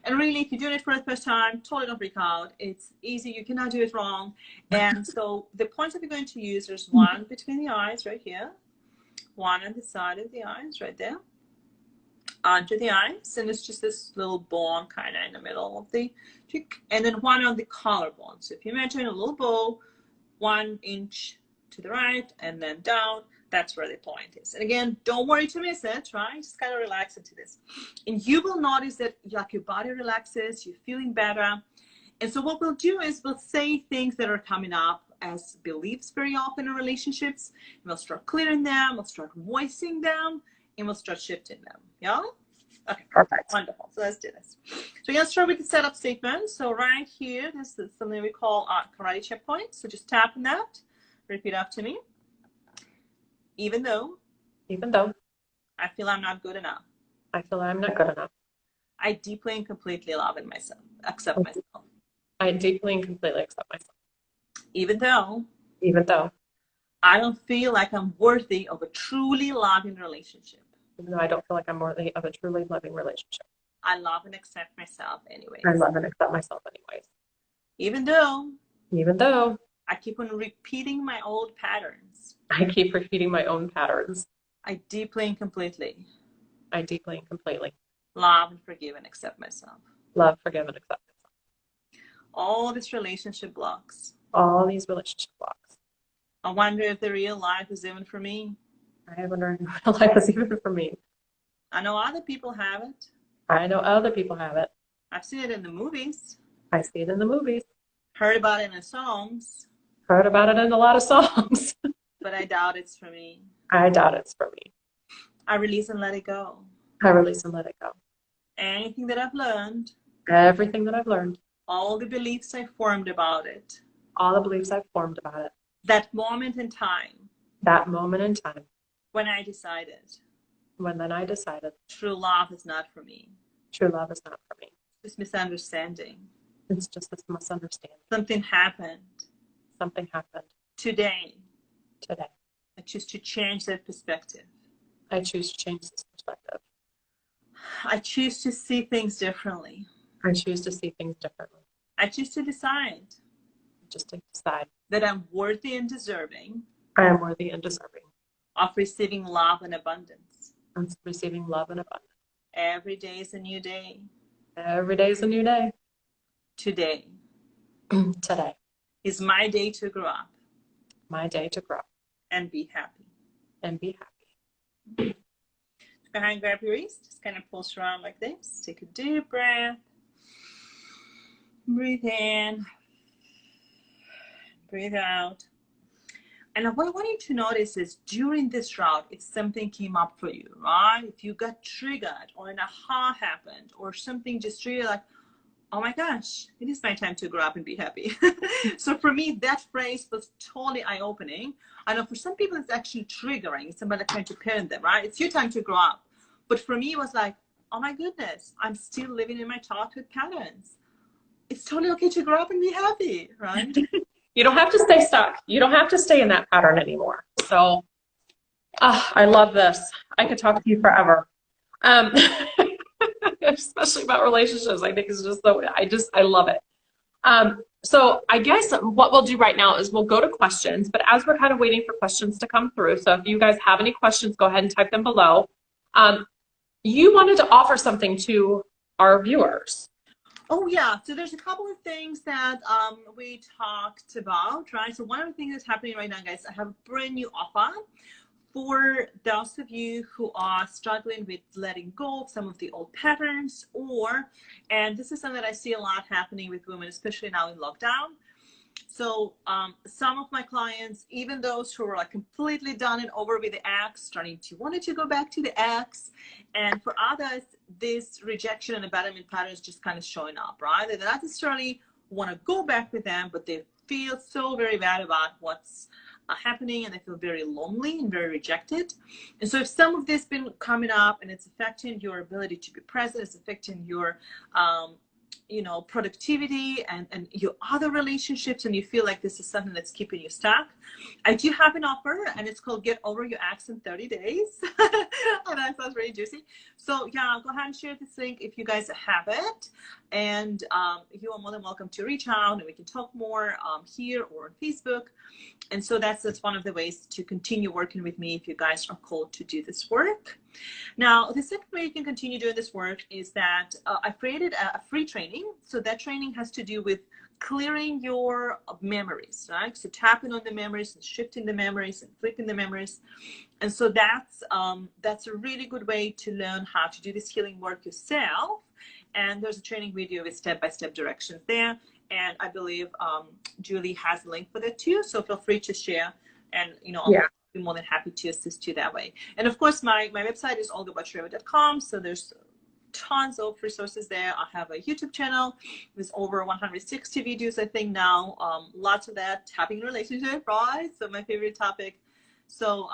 And really, if you're doing it for the first time, totally don't freak out. It's easy. You cannot do it wrong. And so the points that we're going to use, there's one between the eyes right here, one on the side of the eyes right there, under the eyes, and it's just this little bone kind of in the middle of the cheek, and then one on the collarbone. So if you imagine a little bow, 1 inch to the right and then down, that's where the point is. And again, don't worry to miss it, right? Just kind of relax into this. And you will notice that like your body relaxes, you're feeling better. And so what we'll do is we'll say things that are coming up as beliefs very often in relationships. And we'll start clearing them, we'll start voicing them, and we'll start shifting them. Yeah? Okay, Perfect. Wonderful. So let's do this. So we're going to start with the setup statement. So right here, this is something we call karate checkpoint. So just tap on that. Repeat after me. Even though I feel I'm not good enough, I feel I'm not good enough, I deeply and completely accept myself. I deeply and completely accept myself. Even though I don't feel like I'm worthy of a truly loving relationship. Even though I don't feel like I'm worthy of a truly loving relationship. I love and accept myself anyways. I love and accept myself anyways. Even though I keep on repeating my old patterns. I keep repeating my own patterns. I deeply and completely love and forgive and accept myself. Love, forgive, and accept myself. All these relationship blocks. All these relationship blocks. I wonder if the real life is even for me. I wonder if real life is even for me. I know other people have it. I know other people have it. I've seen it in the movies. I see it in the movies. Heard about it in the songs. Heard about it in a lot of songs. But I doubt it's for me. I doubt it's for me. I release and let it go. I release and let it go. Anything that I've learned. Everything that I've learned. All the beliefs I formed about it. All the beliefs I've formed about it. That moment in time. That moment in time. When I decided. True love is not for me. True love is not for me. It's this misunderstanding. It's just this misunderstanding. Something happened. Today. I choose to change that perspective. I choose to change this perspective. I choose to see things differently. I choose to see things differently. I choose to decide. Just to decide that I'm worthy and deserving. I am worthy and deserving of receiving love and abundance. of receiving love and abundance. Every day is a new day. Every day is a new day. Today. Today is my day to grow up. My day to grow. And be happy. And be happy. Go ahead and grab your waist. Just kind of pulse around like this. Take a deep breath. Breathe in. Breathe out. And what I want you to notice is during this route, if something came up for you, right? If you got triggered or an aha happened or something just really like, oh my gosh, it is my time to grow up and be happy. So for me, that phrase was totally eye-opening. I know for some people it's actually triggering, somebody trying to parent them, right? It's your time to grow up. But for me, it was like, oh my goodness, I'm still living in my childhood patterns. It's totally okay to grow up and be happy, right? You don't have to stay stuck. You don't have to stay in that pattern anymore. So, I love this. I could talk to you forever. Especially about relationships. I think it's just so, I love it. So I guess what we'll do right now is we'll go to questions, but as we're kind of waiting for questions to come through, so if you guys have any questions, go ahead and type them below. You wanted to offer something to our viewers. Oh yeah, so there's a couple of things that we talked about, right? So one of the things that's happening right now, guys, I have a brand new offer for those of you who are struggling with letting go of some of the old patterns, and this is something that I see a lot happening with women, especially now in lockdown. So some of my clients, even those who are like completely done and over with the ex, starting to wanting to go back to the ex, and for others, this rejection and abandonment patterns just kind of showing up, right? They don't necessarily want to go back with them, but they feel so very bad about what's happening, and they feel very lonely and very rejected. And so if some of this been coming up and it's affecting your ability to be present, it's affecting your productivity and your other relationships, and you feel like this is something that's keeping you stuck, I do have an offer, and it's called Get Over Your Ex in 30 Days. Oh, that sounds really juicy. So yeah, go ahead and share this link if you guys have it, and you are more than welcome to reach out, and we can talk more here or on Facebook. And so that's one of the ways to continue working with me if you guys are called to do this work. Now, the second way you can continue doing this work is that I created a free training. So that training has to do with clearing your memories, right? So tapping on the memories and shifting the memories and flipping the memories. And so that's a really good way to learn how to do this healing work yourself. And there's a training video with step-by-step directions there. And I believe Julie has a link for that too. So feel free to share, and I'll be more than happy to assist you that way. And of course, my website is olgabatreva.com. So there's tons of resources there. I have a YouTube channel with over 160 videos, I think now. Lots of that tapping relationship, right? So my favorite topic. So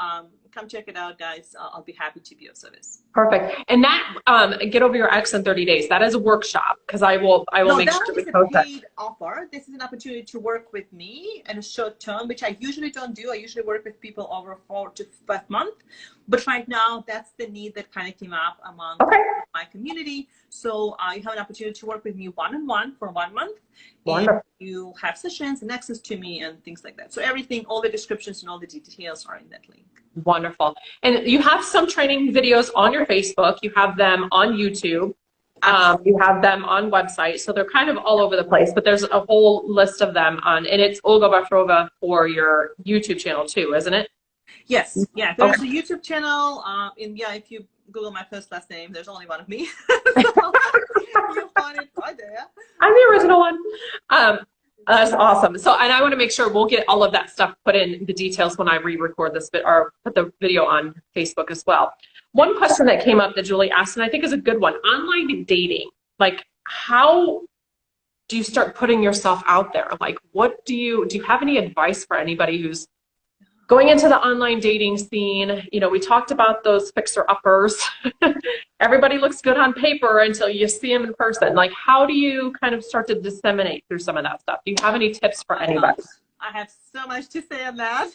come check it out, guys. I'll be happy to be of service. Perfect. And that Get Over Your Ex in 30 Days, that is a workshop, because I will make sure we post that. That is a paid offer. This is an opportunity to work with me in a short term, which I usually don't do. I usually work with people over 4 to 5 months. But right now, that's the need that kind of came up among my community. So you have an opportunity to work with me one-on-one for 1 month. Wonderful. And you have sessions and access to me and things like that. So everything, all the descriptions and all the details are in that link. Wonderful. And you have some training videos on your Facebook. You have them on YouTube. You have them on website. So they're kind of all over the place, but there's a whole list of them and it's Olga Batreva for your YouTube channel too, isn't it? Yes. Yeah. There's a YouTube channel. If you Google my first last name, there's only one of me. So you'll find it right there. I'm the original one. That's awesome. So, and I want to make sure we'll get all of that stuff put in the details when I re-record this bit or put the video on Facebook as well. One question that came up that Julie asked, and I think is a good one, online dating. Like, how do you start putting yourself out there? Like, what do you have any advice for anybody who's going into the online dating scene? We talked about those fixer-uppers. Everybody looks good on paper until you see them in person. Like, how do you kind of start to disseminate through some of that stuff? Do you have any tips for anybody? I have so much to say on that.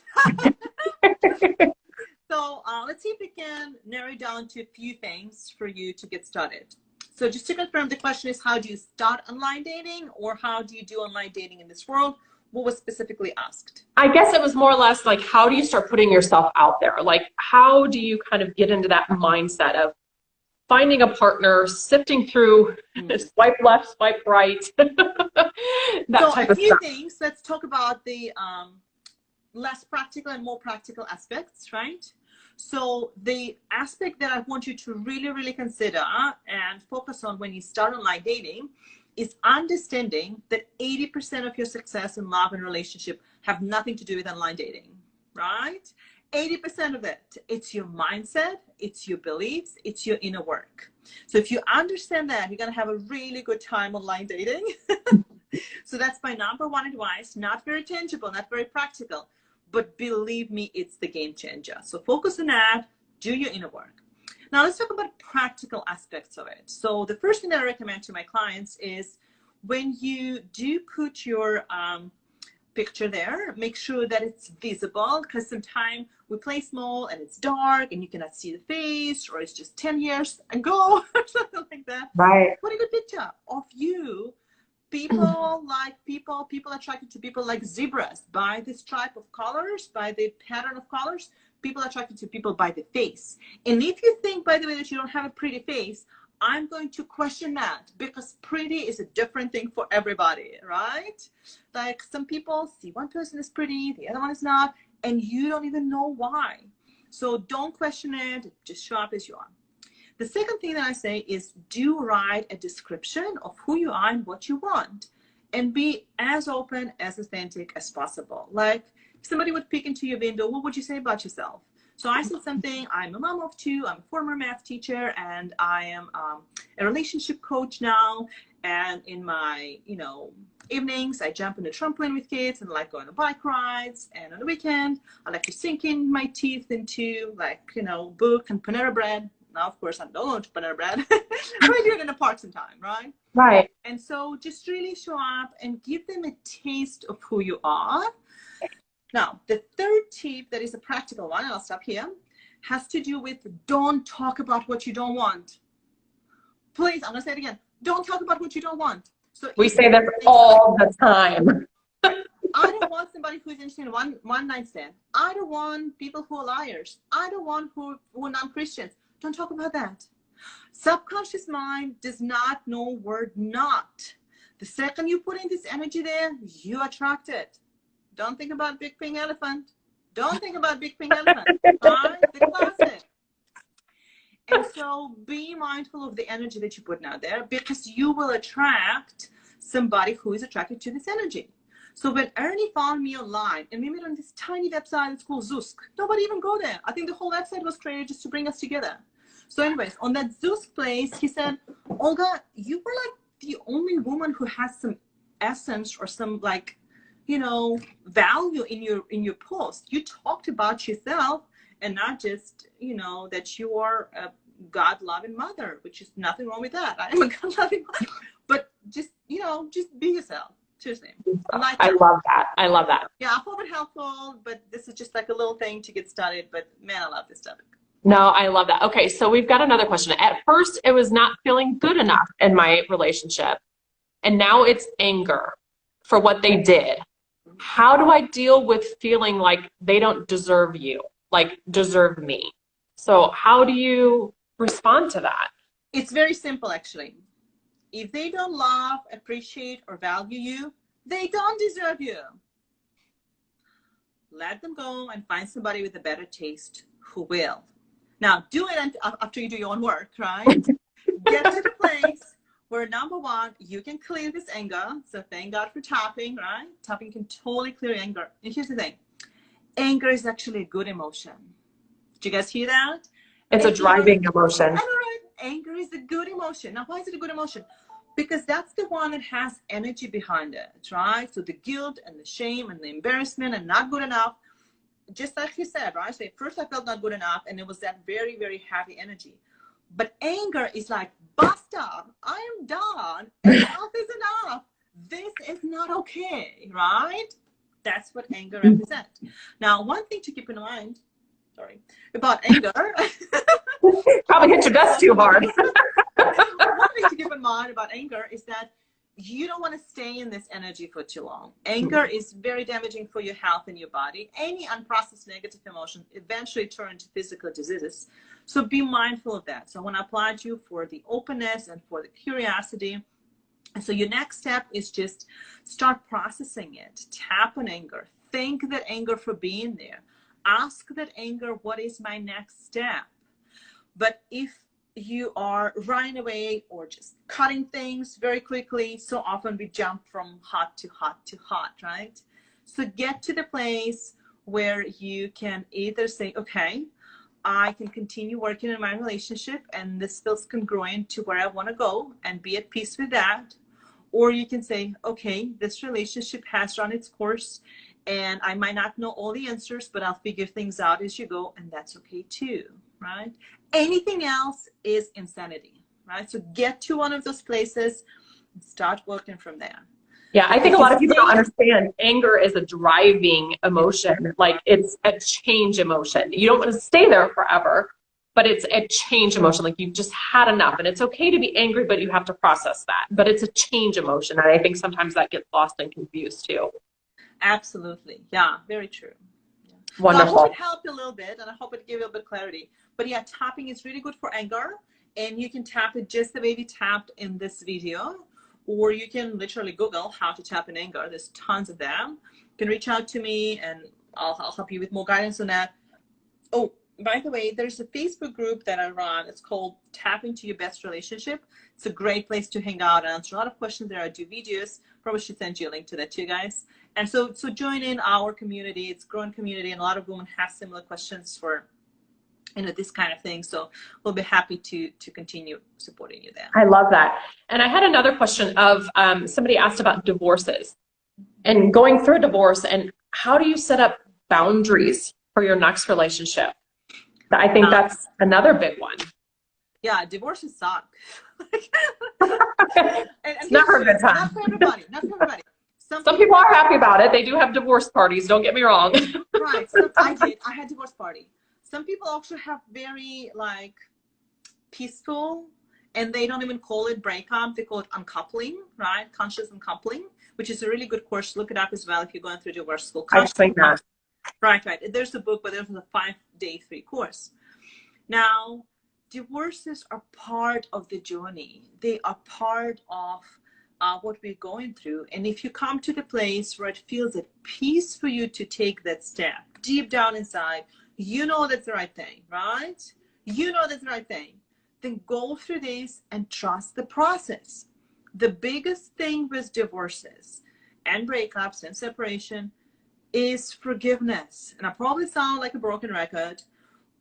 So let's let's see if we can narrow it down to a few things for you to get started. So just to confirm, the question is, how do you start online dating, or how do you do online dating in this world? What was specifically asked? I guess it was more or less like, how do you start putting yourself out there? Like, how do you kind of get into that mindset of finding a partner, sifting through swipe left, swipe right, that so type a of few stuff. things. Let's talk about the less practical and more practical aspects, right? So the aspect that I want you to really, really consider and focus on when you start online dating is understanding that 80% of your success in love and relationship have nothing to do with online dating, right? 80% of it, it's your mindset, it's your beliefs, it's your inner work. So if you understand that, you're going to have a really good time online dating. So that's my number one advice. Not very tangible, not very practical, but believe me, it's the game changer. So focus on that, do your inner work. Now let's talk about practical aspects of it. So the first thing that I recommend to my clients is, when you do put your picture there, make sure that it's visible, because sometimes we play small and it's dark and you cannot see the face, or it's just 10 years ago or something like that. Right. Put a good picture of you. People like people attracted to people like zebras by the stripe of colors, by the pattern of colors. People are attracted to people by the face. And if you think, by the way, that you don't have a pretty face, I'm going to question that, because pretty is a different thing for everybody, right? Like, some people see one person is pretty, the other one is not, and you don't even know why. So don't question it, just show up as you are. The second thing that I say is, do write a description of who you are and what you want, and be as open, as authentic as possible. Like, if somebody would peek into your window, what would you say about yourself? So I said something, I'm a mom of two, I'm a former math teacher, and I am a relationship coach now. And in my, evenings, I jump in the trampoline with kids and like going on bike rides. And on the weekend, I like to sink in my teeth into, like, book and Panera bread. Now, of course, I don't want Panera bread. I do it in the park sometime, right? Right. And so just really show up and give them a taste of who you are. Now, the third tip, that is a practical one, and I'll stop here, has to do with, don't talk about what you don't want. Please, I'm going to say it again. Don't talk about what you don't want. So We say that all the time. I don't want somebody who's interested in one night stand. I don't want people who are liars. I don't want who are non-Christians. Don't talk about that. Subconscious mind does not know word not. The second you put in this energy there, you attract it. Don't think about big pink elephant. Don't think about big pink elephant. All right? The classic. And so be mindful of the energy that you're putting out there, because you will attract somebody who is attracted to this energy. So when Ernie found me online, and we met on this tiny website, it's called Zusk. Nobody even go there. I think the whole website was created just to bring us together. So anyways, on that Zusk place, he said, Olga, you were like the only woman who has some essence or some, like, value in your post. You talked about yourself, and not just, that you are a God-loving mother, which is nothing wrong with that. I am a God-loving mother. But just, just be yourself. Seriously. I love that. I love that. Yeah, I hope it helpful, but this is just like a little thing to get started. But man, I love this topic. No, I love that. Okay, so we've got another question. At first, it was not feeling good enough in my relationship, and now it's anger for what they did. How do I deal with feeling like they don't deserve you, like deserve me? So how do you respond to that? It's very simple, actually. If they don't love, appreciate, or value you, they don't deserve you. Let them go and find somebody with a better taste who will. Now, do it after you do your own work, right? Get to the place where, number one, you can clear this anger. So thank God for tapping, right? Tapping can totally clear anger. And here's the thing. Anger is actually a good emotion. Did you guys hear that? It's a driving emotion. I know, right? Anger is a good emotion. Now, why is it a good emotion? Because that's the one that has energy behind it, right? So the guilt and the shame and the embarrassment and not good enough, just like you said, right? So at first I felt not good enough, and it was that very, very heavy energy. But anger is like, basta, I am done. Enough is enough. This is not okay, right? That's what anger represents. Now, one thing to keep in mind, sorry, about anger. Probably hit your desk too hard. One thing to keep in mind about anger is that you don't want to stay in this energy for too long. Anger is very damaging for your health and your body. Any unprocessed negative emotion eventually turn into physical diseases. So be mindful of that. So I want to apply to you for the openness and for the curiosity. And so your next step is just start processing it. Tap on anger. Thank that anger for being there. Ask that anger, what is my next step? But if you are running away or just cutting things very quickly, so often we jump from hot to hot to hot, right? So get to the place where you can either say, okay, I can continue working in my relationship and this feels congruent to where I want to go and be at peace with that. Or you can say, okay, this relationship has run its course and I might not know all the answers, but I'll figure things out as you go, and that's okay too, right? Anything else is insanity, right? So get to one of those places and start working from there. Yeah, I think a lot of people don't understand anger is a driving emotion. Like, it's a change emotion. You don't want to stay there forever, but it's a change emotion. Like, you've just had enough, and it's okay to be angry, but you have to process that. But it's a change emotion, and I think sometimes that gets lost and confused too. Absolutely. Yeah, very true. Yeah. Wonderful. So I hope it helped a little bit, and I hope it gave you a bit of clarity. But yeah, tapping is really good for anger, and you can tap it just the way we tapped in this video, or you can literally Google how to tap in anger. There's tons of them. You can reach out to me, and I'll help you with more guidance on that. Oh, by the way, there's a Facebook group that I run. It's called Tap Into Your Best Relationship. It's a great place to hang out and answer a lot of questions there. I do videos. Probably should send you a link to that too, guys. And so join in our community. It's a growing community, and a lot of women have similar questions for, you know, this kind of thing. So we'll be happy to continue supporting you there. I love that. And I had another question of somebody asked about divorces and going through a divorce, and how do you set up boundaries for your next relationship? I think that's another big one. Yeah, divorces suck. It's never a good time. Not for everybody. Not for everybody. Some people are happy about it. They do have divorce parties. Don't get me wrong. Right. So I did. I had divorce party. Some people also have very like peaceful, and they don't even call it breakup. They call it uncoupling, right? Conscious uncoupling, which is a really good course. Look it up as well if you're going through divorce school. I think that. Right. There's a book, but there's a 5-day free course. Now, divorces are part of the journey. They are part of what we're going through. And if you come to the place where it feels at peace for you to take that step, deep down inside, you know that's the right thing, right? You know that's the right thing. Then go through this and trust the process. The biggest thing with divorces and breakups and separation is forgiveness. And I probably sound like a broken record,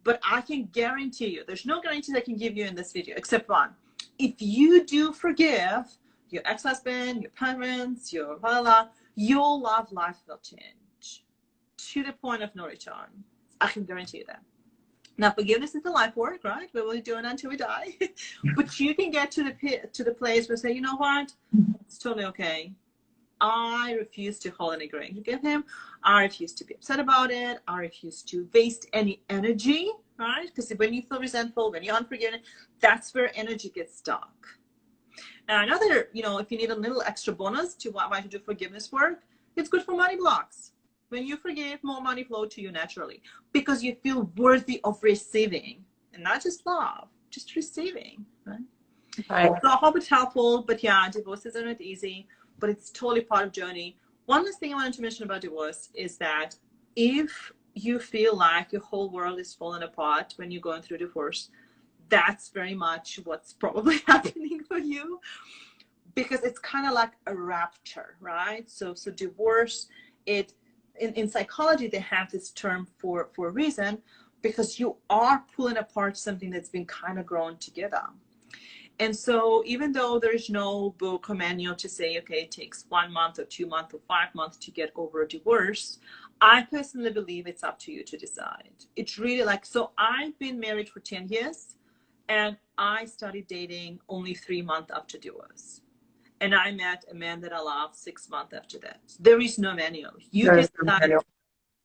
but I can guarantee you, there's no guarantees I can give you in this video, except one. If you do forgive your ex-husband, your parents, your your love life will change to the point of no return. I can guarantee you that. Now, forgiveness is a life work, right? We will do it until we die. But you can get to the place where say, you know what? It's totally okay. I refuse to hold any grudge against him. I refuse to be upset about it. I refuse to waste any energy, right? Because when you feel resentful, when you're unforgiving, that's where energy gets stuck. Now, another, you know, if you need a little extra bonus to why to do forgiveness work, it's good for money blocks. When you forgive, more money flow to you naturally because you feel worthy of receiving, and not just love, just receiving, right? Right. So I hope it's helpful, but yeah, divorces are not easy, but it's totally part of journey. One last thing I wanted to mention about divorce is that if you feel like your whole world is falling apart when you're going through divorce, that's very much what's probably happening for you, because it's kind of like a rapture, right? So divorce, in psychology, they have this term for a reason, because you are pulling apart something that's been kind of grown together. And so even though there's no book or manual to say, okay, it takes 1 month or 2 months or 5 months to get over a divorce, I personally believe it's up to you to decide. It's really like, so I've been married for 10 years and I started dating only 3 months after divorce. And I met a man that I loved 6 months after that. There is no manual. You can decide.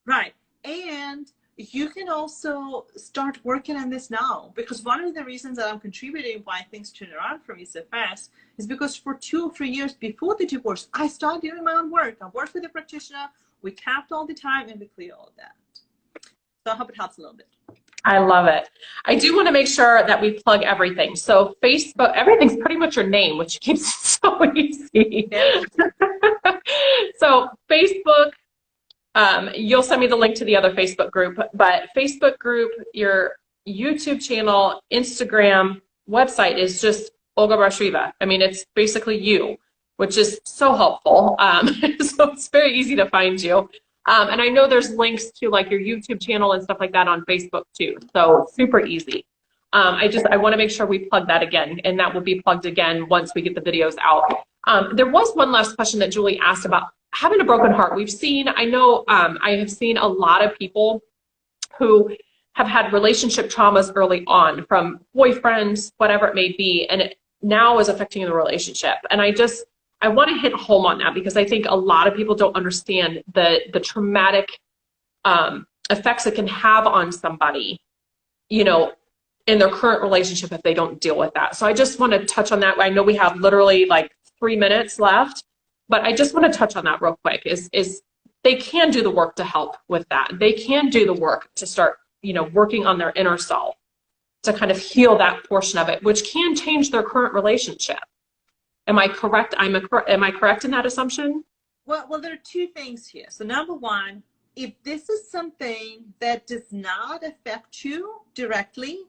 Right. And you can also start working on this now, because one of the reasons that I'm contributing why things turn around for me so fast is because for 2 or 3 years before the divorce, I started doing my own work. I worked with a practitioner. We tapped all the time and we cleared all of that. So I hope it helps a little bit. I love it. I do want to make sure that we plug everything. So Facebook, everything's pretty much your name, which keeps it so easy. So Facebook, you'll send me the link to the other Facebook group, but Facebook group, your YouTube channel, Instagram, website is just Olga Brashriva. I mean, it's basically you, which is so helpful. So it's very easy to find you. And I know there's links to like your YouTube channel and stuff like that on Facebook too. So super easy. I want to make sure we plug that again, and that will be plugged again once we get the videos out. There was one last question that Julie asked about having a broken heart. I have seen a lot of people who have had relationship traumas early on from boyfriends, whatever it may be, and it now is affecting the relationship. And I want to hit home on that because I think a lot of people don't understand the traumatic effects it can have on somebody, you know, in their current relationship if they don't deal with that. So I just want to touch on that. I know we have literally like 3 minutes left, but I just want to touch on that real quick is they can do the work to help with that. They can do the work to start, you know, working on their inner self to kind of heal that portion of it, which can change their current relationship. Am I correct? Am I correct in that assumption? Well, there are 2 things here. So number one, if this is something that does not affect you directly,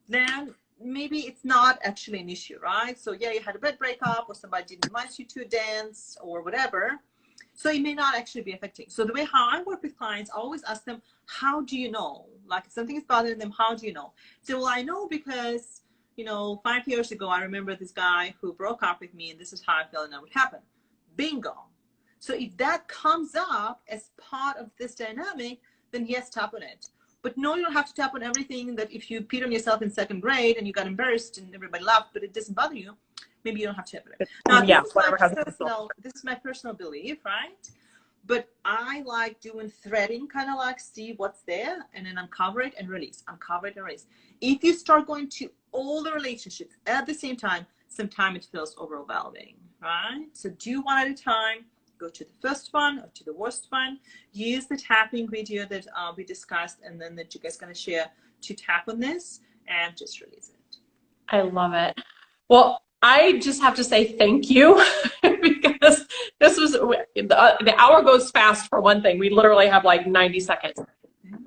then maybe it's not actually an issue, right? So yeah, you had a bad breakup, or somebody didn't invite you to a dance or whatever. So it may not actually be affecting. So the way how I work with clients, I always ask them, how do you know? Like if something is bothering them, how do you know? So, well, I know because, you know, 5 years ago, I remember this guy who broke up with me and this is how I felt and that would happen. Bingo. So if that comes up as part of this dynamic, then yes, tap on it. But no, you don't have to tap on everything that if you peed on yourself in 2nd grade and you got embarrassed and everybody laughed, but it doesn't bother you, maybe you don't have to tap on it. Now, yeah, this is my personal belief, right? But I like doing threading, kind of like see what's there and then uncover it and release, uncover it and release. If you start going to all the relationships at the same time, sometimes it feels overwhelming, right? So do one at a time. Go to the first one or to the worst one. Use the tapping video that we discussed and then that you guys are going to share to tap on this and just release it. I love it. Well, I just have to say thank you because this was, the hour goes fast for one thing. We literally have like 90 seconds.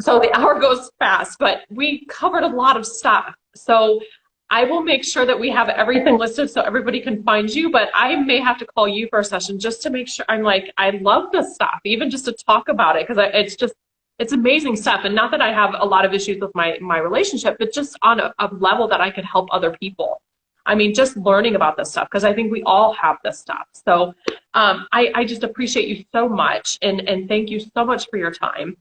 So the hour goes fast, but we covered a lot of stuff. So I will make sure that we have everything listed so everybody can find you, but I may have to call you for a session just to make sure. I'm like, I love this stuff, even just to talk about it, because it's amazing stuff. And not that I have a lot of issues with my relationship, but just on a level that I could help other people. I mean, just learning about this stuff, because I think we all have this stuff. So I just appreciate you so much, and thank you so much for your time.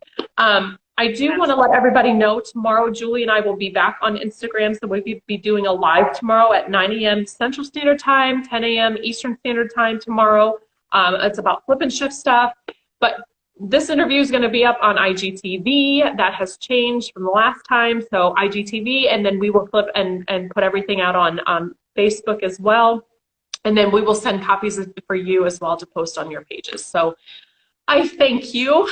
I do want to let everybody know tomorrow, Julie and I will be back on Instagram. So we'll be doing a live tomorrow at 9 a.m. Central Standard Time, 10 a.m. Eastern Standard Time tomorrow. It's about flip and shift stuff. But this interview is going to be up on IGTV. That has changed from the last time. So IGTV, and then we will flip and put everything out on Facebook as well. And then we will send copies for you as well to post on your pages. So I thank you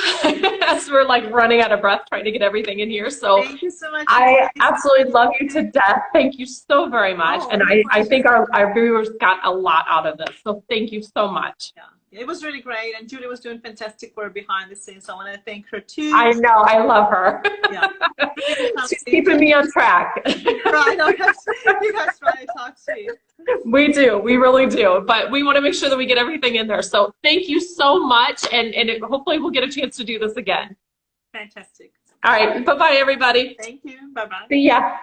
as we're like running out of breath trying to get everything in here. So thank you so much. I absolutely love you to death. Thank you so very much. And I think our viewers got a lot out of this. So thank you so much. Yeah. It was really great, and Julie was doing fantastic work behind the scenes, so I want to thank her too. I know, I love her. Yeah. She's keeping me on track. Right, you guys try to talk to you. We do, we really do, but we want to make sure that we get everything in there. So thank you so much, and hopefully we'll get a chance to do this again. Fantastic. All right, bye-bye, everybody. Thank you, bye-bye. See ya.